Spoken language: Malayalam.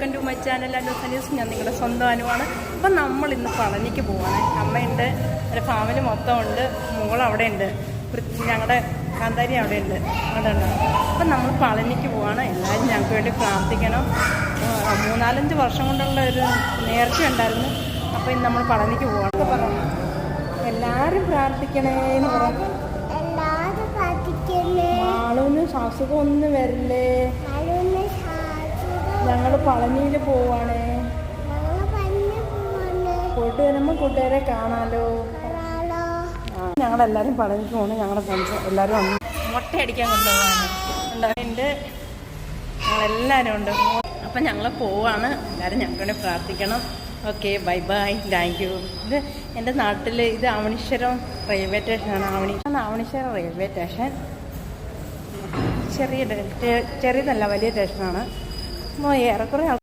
Welcome to my channel Anusa news. ഞാൻ നിങ്ങളുടെ സ്വന്തം അനുവാണ്. അപ്പം നമ്മൾ ഇന്ന് പളനിക്ക് പോവാണ്. അമ്മയുണ്ട്, എൻ്റെ ഫാമിലി മൊത്തം ഉണ്ട്, മോളവിടെ ഉണ്ട്, ഞങ്ങളുടെ കാന്താരി അവിടെ ഉണ്ട്, അവിടെ ഉണ്ട്. അപ്പം നമ്മൾ പളനിക്ക് പോവാണ്. എല്ലാവരും ഞങ്ങൾക്ക് വേണ്ടി പ്രാർത്ഥിക്കണം. 3-4 വർഷം കൊണ്ടുള്ള ഒരു നേർച്ച ഉണ്ടായിരുന്നു. അപ്പോൾ ഇന്ന് നമ്മൾ പളനിക്ക് പോവാണ്. പറഞ്ഞു എല്ലാവരും പ്രാർത്ഥിക്കണേന്ന് പറഞ്ഞു. മാളൂന് അസുഖമൊന്നും വരില്ലേ? ഞങ്ങൾ പളനിയിൽ പോവാണേ. പോയിട്ട് വരുമ്പോൾ കൂട്ടുകാരെ കാണാലോ. ഞങ്ങളെല്ലാവരും പളനിക്ക് പോകണം. ഞങ്ങളുടെ ഫ്രണ്ട്സ് എല്ലാവരും ഉണ്ട്. മുട്ടയടിക്കാൻ കൊണ്ടുപോകാണ് ഉണ്ടായിട്ട് ഞങ്ങളെല്ലാവരും ഉണ്ട്. അപ്പം ഞങ്ങൾ പോവാണ്. എല്ലാവരും ഞങ്ങൾക്ക് പ്രാർത്ഥിക്കണം. Okay, bye bye, thank you. ഇത് എൻ്റെ നാട്ടിൽ ഇത് ആവണിശ്വരം റെയിൽവേ സ്റ്റേഷനാണ്. ആവണിശ്വരം റെയിൽവേ സ്റ്റേഷൻ ചെറിയതല്ല, വലിയ സ്റ്റേഷനാണ്. ഏറെക്കുറെ